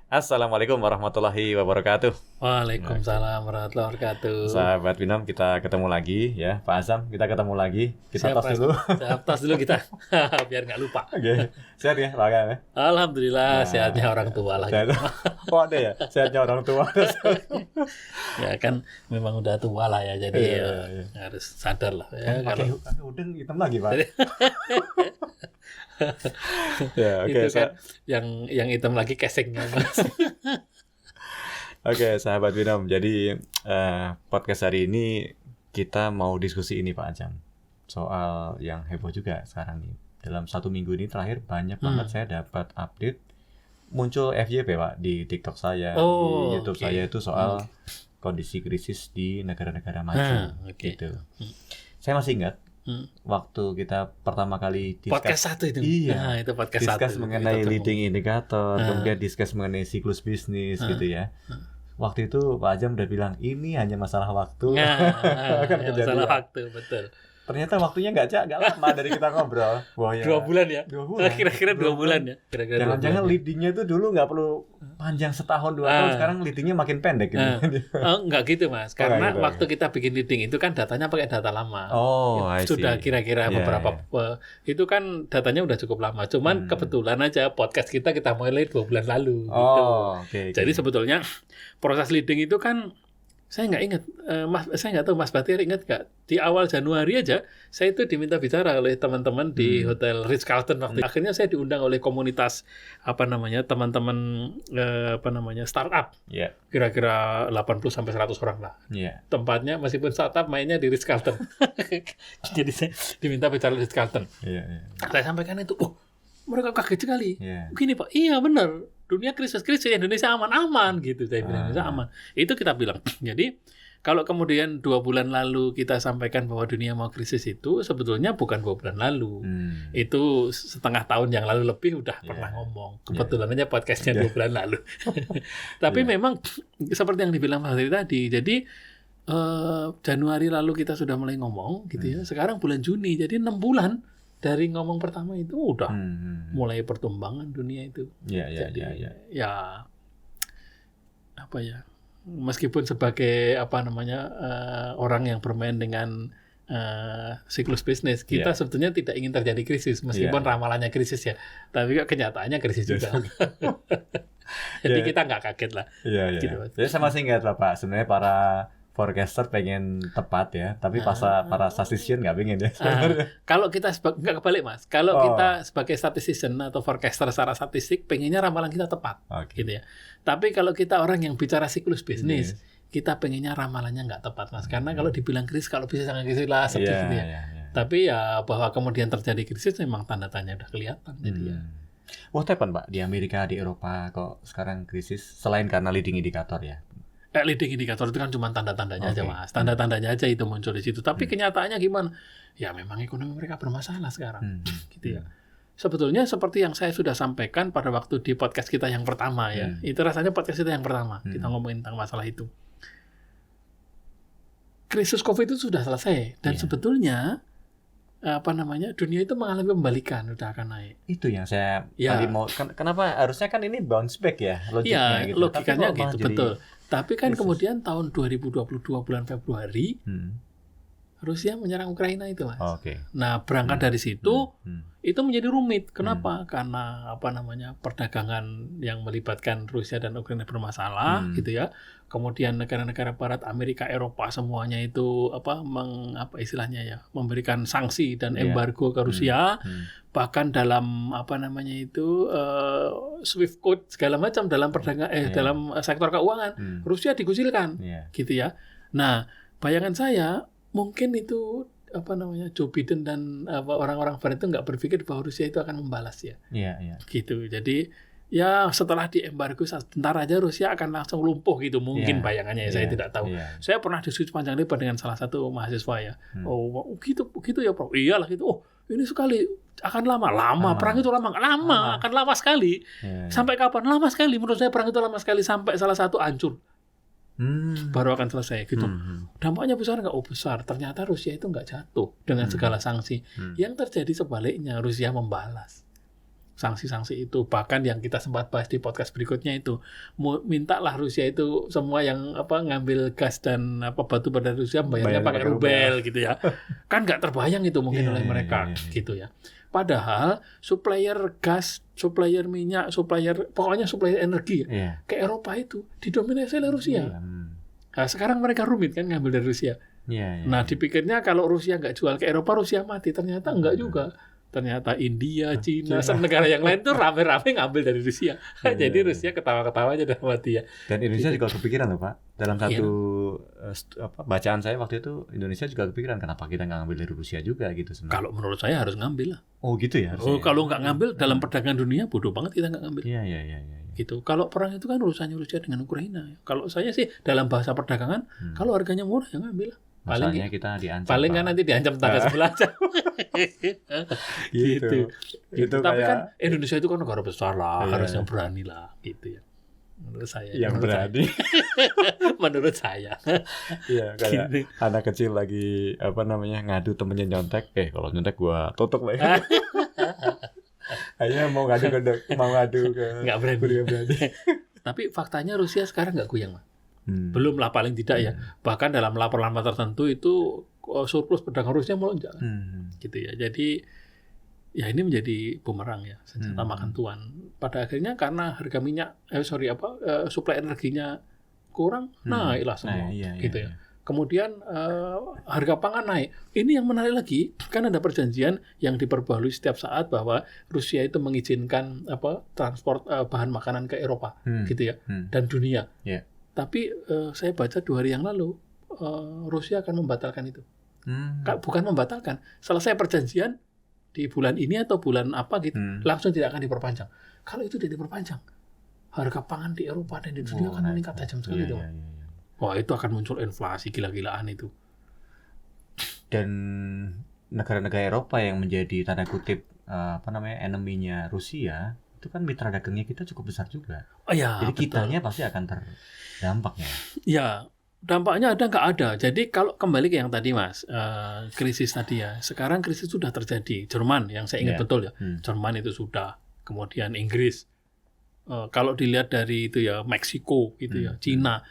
Assalamualaikum warahmatullahi wabarakatuh. Waalaikumsalam warahmatullahi wabarakatuh. Sahabat Binom, kita ketemu lagi ya. Pak Azam, kita ketemu lagi. Kita Siap, tos dulu. Tos dulu kita, biar nggak lupa. Oke, sehat ya Pak Azam ya? Alhamdulillah, sehatnya orang tua lagi. Oh ada ya, sehatnya orang tua. Ya kan, memang udah tua lah ya, jadi harus sadar lah. Ya, Pakai udeng hitam lagi Pak. Ya, itu kan yang hitam lagi casingnya. Oke, sahabat Binom. Jadi podcast hari ini kita mau diskusi ini Pak Azam. Soal yang heboh juga sekarang nih. Dalam 1 minggu ini terakhir banyak banget saya dapat update muncul FYP Pak di TikTok saya, di YouTube saya itu soal kondisi krisis di negara-negara maju gitu. Saya masih ingat waktu kita pertama kali podcast 1 itu. Iya, itu podcast 1. Discuss mengenai leading indicator, kemudian discuss mengenai siklus bisnis gitu ya. Waktu itu Pak Azam udah bilang ini hanya masalah waktu. Kan masalah waktu, betul. Ternyata waktunya nggak lama dari kita ngobrol. Wah, ya. 2 bulan ya? 2 bulan. Kira-kira 2 bulan ya? Jangan-jangan leadingnya itu dulu nggak perlu panjang setahun 2 tahun, sekarang leadingnya makin pendek gitu. Nggak gitu Mas, karena waktu kita bikin leading itu kan datanya pakai data lama. Sudah kira-kira beberapa itu kan datanya udah cukup lama. Cuman kebetulan aja podcast kita mulai 2 bulan lalu. Jadi sebetulnya proses leading itu kan saya nggak ingat, saya nggak tahu Mas Batir ingat nggak, di awal Januari aja saya itu diminta bicara oleh teman-teman di Hotel Ritz-Carlton waktu itu. Akhirnya saya diundang oleh komunitas teman-teman startup, kira-kira 80-100 orang lah. Tempatnya meskipun startup mainnya di Ritz-Carlton. Jadi saya diminta bicara di Ritz-Carlton. Saya sampaikan itu, mereka kaget sekali. Begini Pak, iya benar. Dunia krisis Indonesia aman-aman gitu, saya bilang Indonesia aman. Itu kita bilang. Jadi kalau kemudian 2 bulan lalu kita sampaikan bahwa dunia mau krisis itu sebetulnya bukan 2 bulan lalu. Itu setengah tahun yang lalu lebih udah pernah ngomong. Kebetulan aja podcastnya 2 bulan lalu. Tapi memang seperti yang dibilang Pak Hari tadi. Jadi Januari lalu kita sudah mulai ngomong gitu ya. Sekarang bulan Juni, jadi 6 bulan. Dari ngomong pertama itu udah mulai pertumbangan dunia itu. Meskipun sebagai orang yang bermain dengan siklus bisnis, kita sebetulnya tidak ingin terjadi krisis, meskipun ramalannya krisis ya, tapi kenyataannya krisis juga. Jadi kita nggak kaget lah. Gitu. Jadi saya masih ingat lah Pak, sebenarnya para forecaster pengen tepat ya, tapi para statistician nggak pengen ya. Kalau kita nggak kebalik Mas, kalau kita sebagai statistician atau forecaster secara statistik, pengennya ramalan kita tepat, gitu ya. Tapi kalau kita orang yang bicara siklus bisnis, kita pengennya ramalannya nggak tepat Mas, karena kalau dibilang krisis, kalau bisa sangat krisis lah seperti gitu ya. Tapi ya bahwa kemudian terjadi krisis memang tanda tanya udah kelihatan. Jadi ya. What happened Pak di Amerika, di Eropa kok sekarang krisis selain karena leading indikator ya? Leading indikator itu kan cuma tanda-tandanya aja Mas. Tanda-tandanya aja itu muncul di situ. Tapi kenyataannya gimana? Ya memang ekonomi mereka bermasalah sekarang. Gitu ya. Sebetulnya seperti yang saya sudah sampaikan pada waktu di podcast kita yang pertama ya. Itu rasanya podcast kita yang pertama. Kita ngomongin tentang masalah itu. Krisis COVID itu sudah selesai. Dan sebetulnya dunia itu mengalami pembalikan, udah akan naik. Itu yang saya tadi mau. Kenapa harusnya kan ini bounce back ya logikanya gitu. Logikanya gitu, betul. Tapi kan kemudian tahun 2022 bulan Februari Rusia menyerang Ukraina itu Mas. Nah berangkat dari situ itu menjadi rumit. Kenapa? Karena perdagangan yang melibatkan Rusia dan Ukraina bermasalah gitu ya. Kemudian negara-negara Barat, Amerika, Eropa semuanya itu memberikan sanksi dan embargo ke Rusia. Bahkan dalam Swift Code segala macam dalam perdagangan dalam sektor keuangan Rusia dikucilkan gitu ya. Nah bayangan saya mungkin itu Joe Biden dan orang-orang Barat itu nggak berpikir bahwa Rusia itu akan membalas ya. Gitu. Jadi ya setelah diembargo sebentar aja Rusia akan langsung lumpuh gitu mungkin bayangannya ya. Saya tidak tahu. Saya pernah diskusi panjang lebar dengan salah satu mahasiswa ya. Gitu ya Prof. Iyalah gitu. Ini sekali akan lama. Perang itu lama, akan lama sekali. Sampai kapan? Lama sekali. Menurut saya perang itu lama sekali sampai salah satu hancur. Baru akan selesai gitu. Dampaknya besar nggak? Besar. Ternyata Rusia itu nggak jatuh dengan segala sanksi. Yang terjadi sebaliknya, Rusia membalas. sanksi-sanksi itu, bahkan yang kita sempat bahas di podcast berikutnya itu, mintalah Rusia itu semua yang ngambil gas dan batu bara Rusia bayarnya pakai rubel gitu ya. Kan nggak terbayang itu mungkin oleh mereka gitu ya. Padahal supplier gas, supplier minyak, pokoknya supplier energi ke Eropa itu didominasi oleh Rusia. Nah, sekarang mereka rumit kan ngambil dari Rusia. Nah, dipikirnya kalau Rusia nggak jual ke Eropa, Rusia mati. Ternyata enggak juga. Ternyata India, Cina, negara yang lain tuh rame-rame ngambil dari Rusia. Jadi Rusia ketawa-ketawa aja dalam hati ya. Dan Indonesia juga kepikiran loh Pak. Dalam satu bacaan saya waktu itu, Indonesia juga kepikiran kenapa kita nggak ngambil dari Rusia juga gitu sebenarnya. Kalau menurut saya harus ngambil lah. Oh gitu ya? Kalau nggak ngambil dalam perdagangan dunia, bodoh banget kita nggak ngambil. Iya. Gitu. Kalau perang itu kan urusannya Rusia dengan Ukraina. Kalau saya sih dalam bahasa perdagangan, kalau harganya murah ya ngambil lah. Masalahnya kita diancam. Paling kan nanti diancam tetangga sebelah aja. gitu. Tapi kan Indonesia itu kan negara besar lah, harusnya berani lah gitu ya. Menurut saya. Yang berani. Menurut saya. Iya, kayak gitu. Anak kecil lagi ngadu temennya nyontek. Kalau nyontek gua tutup lah. Akhirnya mau ngadu ke nggak berani. Tapi faktanya Rusia sekarang nggak goyang, Mas. Belum lah paling tidak ya. Bahkan dalam laporan tertentu itu surplus perdagangan Rusia melonjak. Gitu ya. Jadi ya ini menjadi bumerang ya, senjata makan tuan. Pada akhirnya karena harga minyak suplai energinya kurang, naiklah semua gitu ya. Kemudian harga pangan naik. Ini yang menarik lagi, kan ada perjanjian yang diperbaharui setiap saat bahwa Rusia itu mengizinkan transport bahan makanan ke Eropa gitu ya, dan dunia. Tapi saya baca 2 hari yang lalu Rusia akan membatalkan itu. Bukan membatalkan, selesai perjanjian di bulan ini atau bulan apa gitu, langsung tidak akan diperpanjang. Kalau itu tidak diperpanjang, harga pangan di Eropa dan di dunia akan meningkat tajam sekali itu. Wah, itu akan muncul inflasi gila-gilaan itu. Dan negara-negara Eropa yang menjadi tanda kutip enemy-nya Rusia, itu kan mitra dagangnya kita cukup besar juga. Jadi kitanya pasti akan dampaknya. Ya, dampaknya ada nggak ada. Jadi kalau kembali ke yang tadi Mas, krisis tadi ya. Sekarang krisis sudah terjadi. Jerman yang saya ingat betul ya. Jerman itu sudah. Kemudian Inggris. Kalau dilihat dari itu ya, Meksiko gitu ya, Cina.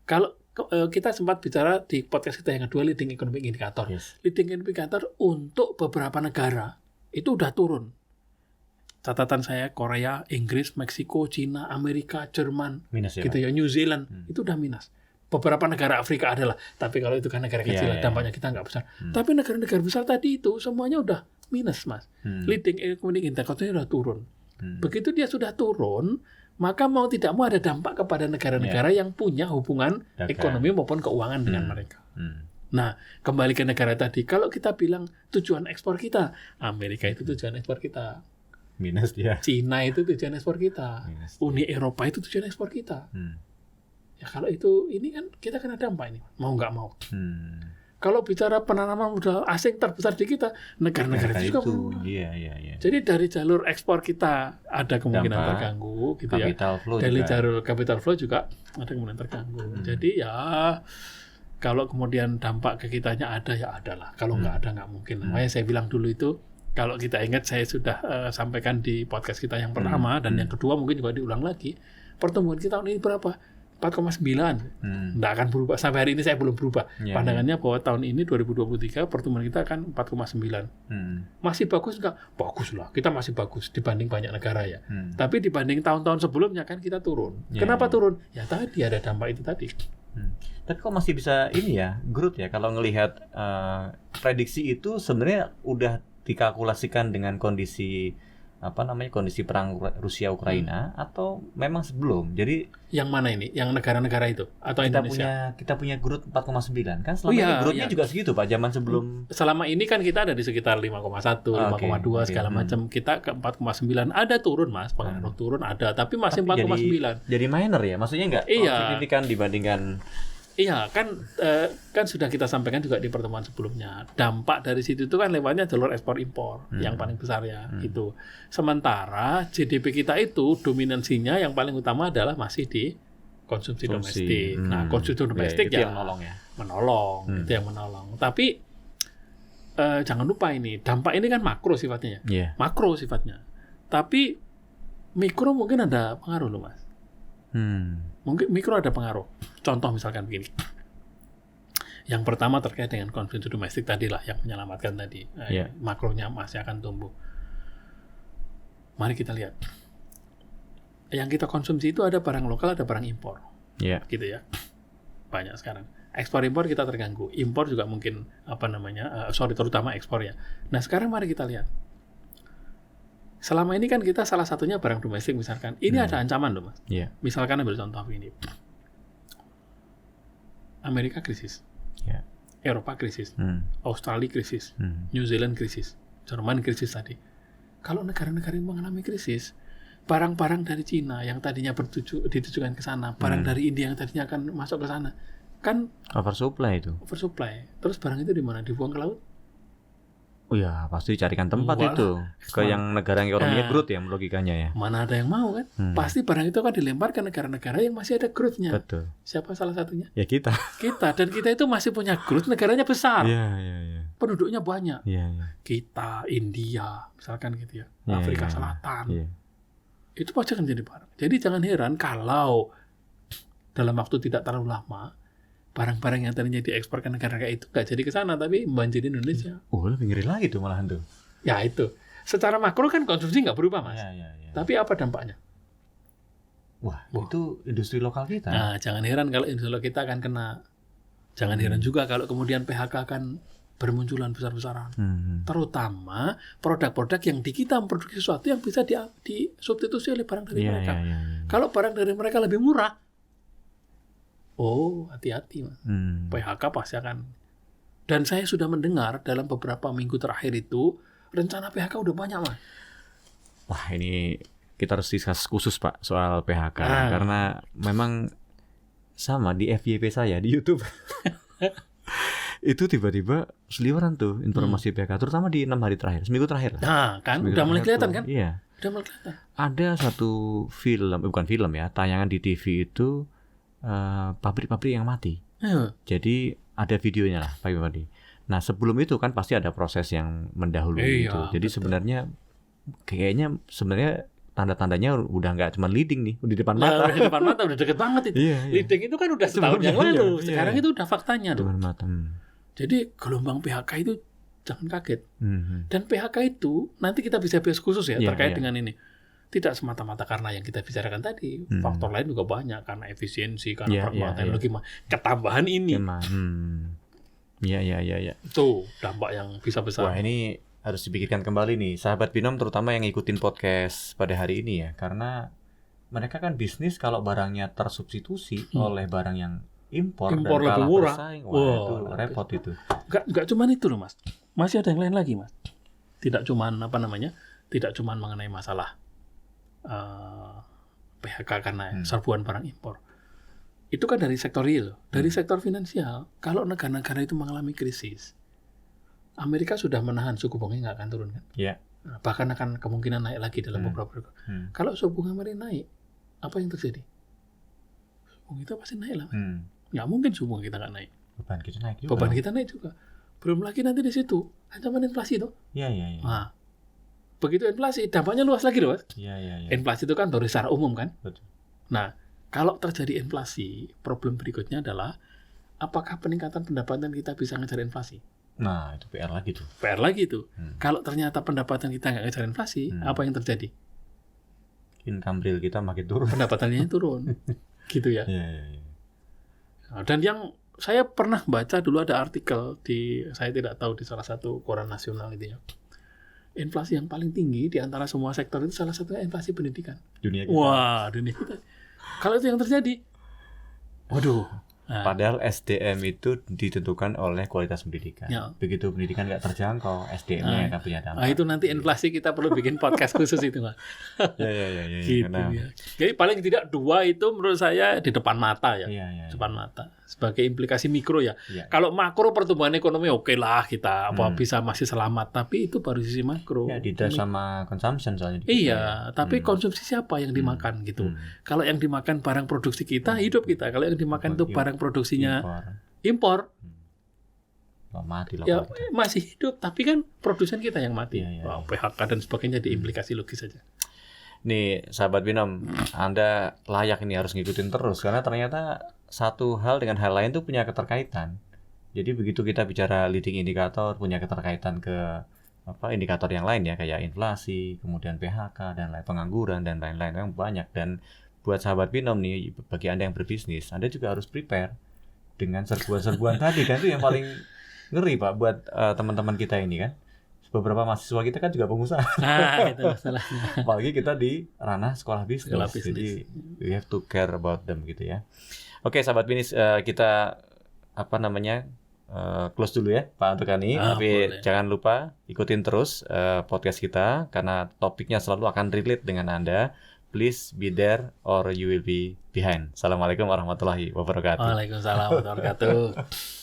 Kalau kita sempat bicara di podcast kita yang kedua, leading economic indicator. Leading indicator untuk beberapa negara itu udah turun. Catatan saya Korea, Inggris, Meksiko, Cina, Amerika, Jerman, minus gitu ya, New Zealand itu udah minus. Beberapa negara Afrika adalah, tapi kalau itu kan negara kecil, dampaknya kita nggak besar. Tapi negara-negara besar tadi itu semuanya udah minus, Mas. Leading economic indicator-nya udah turun. Begitu dia sudah turun, maka mau tidak mau ada dampak kepada negara-negara yang punya hubungan ekonomi maupun keuangan dengan mereka. Nah, kembali ke negara tadi, kalau kita bilang tujuan ekspor kita, Amerika itu tujuan ekspor kita. Minus dia. Cina itu tujuan ekspor kita. Uni Eropa itu tujuan ekspor kita. Ya kalau itu, ini kan kita kena dampak ini, mau nggak mau. Kalau bicara penanaman modal asing terbesar di kita, negara-negara itu juga. Iya. Jadi dari jalur ekspor kita ada kemungkinan terganggu, gitu ya. Dari jalur capital flow juga ada kemungkinan terganggu. Jadi ya kalau kemudian dampak ke kitanya ada ya adalah. Kalau nggak ada nggak mungkin. Makanya saya bilang dulu itu. Kalau kita ingat, saya sudah sampaikan di podcast kita yang pertama dan yang kedua mungkin juga diulang lagi. Pertumbuhan kita tahun ini berapa? 4,9. Nggak akan berubah. Sampai hari ini saya belum berubah. Pandangannya bahwa tahun ini 2023 pertumbuhan kita akan 4,9. Masih bagus nggak? Bagus lah. Kita masih bagus dibanding banyak negara ya. Tapi dibanding tahun-tahun sebelumnya kan kita turun. Kenapa turun? Ya tadi ada dampak itu tadi. Tapi kok masih bisa ini ya, growth ya? Kalau ngelihat prediksi itu sebenarnya udah dikalkulasikan dengan kondisi kondisi perang Rusia Ukraina atau memang sebelum. Jadi yang mana ini? Yang negara-negara itu atau Indonesia? Kita punya growth 4,9 kan selama ini growth-nya juga segitu Pak, zaman sebelum. Selama ini kan kita ada di sekitar 5,1, 5,2 segala macam. Kita ke 4,9. Ada turun Mas, pengaruh turun ada, tapi masih 4,9. Jadi minor ya, maksudnya enggak signifikan dibandingkan. Iya, kan sudah kita sampaikan juga di pertemuan sebelumnya. Dampak dari situ itu kan lewatnya jalur ekspor impor yang paling besar ya itu. Sementara GDP kita itu dominansinya yang paling utama adalah masih di konsumsi domestik. Nah, konsumsi domestik itu yang menolong ya. Itu yang menolong. Tapi jangan lupa ini dampak ini kan makro sifatnya ya. Makro sifatnya. Tapi mikro mungkin ada pengaruh loh Mas. Mungkin mikro ada pengaruh. Contoh misalkan begini. Yang pertama terkait dengan konsumsi domestik tadi lah yang menyelamatkan tadi. Makronya masih akan tumbuh. Mari kita lihat. Yang kita konsumsi itu ada barang lokal, ada barang impor. Gitu ya. Banyak sekarang. Ekspor impor kita terganggu. Impor juga mungkin terutama ekspor ya. Nah, sekarang mari kita lihat. Selama ini kan kita salah satunya barang domestik misalkan. Ini ada ancaman loh Mas. Misalkan ambil contoh ini. Amerika krisis. Eropa krisis. Australia krisis. New Zealand krisis. Jerman krisis tadi. Kalau negara-negara yang mengalami krisis, barang-barang dari Cina yang tadinya ditujukan ke sana, barang dari India yang tadinya akan masuk ke sana, kan oversupply itu. Terus barang itu di mana? Dibuang ke laut? Oh ya, pasti carikan tempat itu ke yang negara yang ekonominya growth ya, logikanya ya. Mana ada yang mau kan? Pasti barang itu akan dilempar ke negara-negara yang masih ada growth-nya. Betul. Siapa salah satunya? Ya kita. Dan kita itu masih punya growth, negaranya besar. Iya. Penduduknya banyak. Iya. Kita, India, misalkan gitu ya. Afrika Selatan. Itu pasti akan jadi barang. Jadi jangan heran kalau dalam waktu tidak terlalu lama barang-barang yang tadinya diekspor ke negara kayak itu nggak jadi ke sana, tapi membanjiri Indonesia. Lebih ngeri lagi tuh malahan tuh. Ya itu. Secara makro kan konsumsi nggak berubah Mas. Tapi apa dampaknya? Itu industri lokal kita. Nah, jangan heran kalau industri lokal kita akan kena. Jangan heran juga kalau kemudian PHK akan bermunculan besar-besaran. Terutama produk-produk yang di kita memproduksi sesuatu yang bisa disubstitusi oleh barang dari mereka. Kalau barang dari mereka lebih murah, hati-hati Mas. PHK pasti akan. Dan saya sudah mendengar dalam beberapa minggu terakhir itu rencana PHK udah banyak Mas. Wah, ini kita harus diskus khusus Pak soal PHK karena memang sama di FYP saya di YouTube. Itu tiba-tiba seliweran tuh informasi PHK, terutama di 6 hari terakhir, seminggu terakhir. Nah, kan udah mulai kelihatan kan? Iya. Udah mulai kelihatan. Ada satu bukan film ya, tayangan di TV itu pabrik-pabrik yang mati. Jadi ada videonya lah pabrik-pabrik. Nah, sebelum itu kan pasti ada proses yang mendahului itu. Jadi sebenarnya tanda-tandanya udah nggak cuma leading nih, udah di depan mata. Udah di depan mata, udah deket banget itu. Leading itu kan udah setahun yang lalu. Sekarang itu udah faktanya tuh. Jadi gelombang PHK itu jangan kaget. Dan PHK itu nanti kita bisa bahas khusus ya terkait dengan ini. Tidak semata-mata karena yang kita bicarakan tadi, faktor lain juga banyak karena efisiensi, karena perkembangan teknologi, ketambahan ini. Iya. Itu dampak yang bisa besar. Wah, ini harus dipikirkan kembali nih, sahabat Binom terutama yang ngikutin podcast pada hari ini ya, karena mereka kan bisnis kalau barangnya tersubstitusi oleh barang yang impor dan lebih kalah murah. bersaing, itu repot itu. Enggak cuma itu loh Mas, masih ada yang lain lagi Mas. Tidak cuma mengenai masalah PHK karena serbuan barang impor. Itu kan dari sektor real, dari sektor finansial. Kalau negara-negara itu mengalami krisis, Amerika sudah menahan suku bunganya nggak akan turun kan? Bahkan akan kemungkinan naik lagi dalam beberapa bulan. Kalau suku bunga mereka naik, apa yang terjadi? Suku bunga kita pasti naik lah. Nggak mungkin suku bunga kita nggak naik. Beban kita naik juga. Belum lagi nanti di situ ancaman inflasi tuh. Nah, begitu inflasi, dampaknya luas lagi loh. Inflasi itu kan baru secara umum kan. Betul. Nah, kalau terjadi inflasi, problem berikutnya adalah apakah peningkatan pendapatan kita bisa ngejar inflasi? Nah, itu PR lagi tuh. Kalau ternyata pendapatan kita nggak ngejar inflasi, apa yang terjadi? Income real kita makin turun. Pendapatannya turun. Gitu ya. Nah, dan yang saya pernah baca dulu ada artikel saya tidak tahu di salah satu koran nasional itu ya. Inflasi yang paling tinggi di antara semua sektor itu salah satunya inflasi pendidikan. Dunia kita. Wah, dunia kita. Kalau itu yang terjadi, waduh. Padahal SDM itu ditentukan oleh kualitas pendidikan. Begitu pendidikan nggak terjangkau, SDM-nya akan punya dampak. Nah, itu nanti inflasi kita perlu bikin podcast khusus itu, Mas. Gitu ya. Jadi paling tidak 2 itu menurut saya di depan mata ya. Depan mata. Sebagai implikasi mikro ya. Kalau makro pertumbuhan ekonomi oke lah kita bisa masih selamat, tapi itu baru sisi makro. Didrive sama consumption soalnya. Tapi konsumsi siapa yang dimakan gitu. Kalau yang dimakan barang produksi kita, hidup kita. Kalau yang dimakan itu barang produksinya impor. Mati lah. Ya masih hidup, tapi kan produsen kita yang mati. PHK dan sebagainya diimplikasi logis saja. nih sahabat Binom, Anda layak ini harus ngikutin terus karena ternyata satu hal dengan hal lain tuh punya keterkaitan. Jadi begitu kita bicara leading indikator punya keterkaitan ke indikator yang lain ya, kayak inflasi, kemudian PHK dan lain, pengangguran dan lain-lain, yang banyak. Dan buat sahabat Binom nih, bagi Anda yang berbisnis, Anda juga harus prepare dengan serbuan-serbuan tadi kan, itu yang paling ngeri Pak buat teman-teman kita ini kan. Beberapa mahasiswa kita kan juga pengusaha. Nah, itu masalahnya. Apalagi kita di ranah sekolah bisnis. Jadi we have to care about them gitu ya. Oke, sahabat bisnis, kita close dulu ya Pak Antukani. Tapi boleh. Jangan lupa ikutin terus podcast kita karena topiknya selalu akan relate dengan Anda. Please be there or you will be behind. Assalamualaikum warahmatullahi wabarakatuh. Waalaikumsalam warahmatullahi wabarakatuh.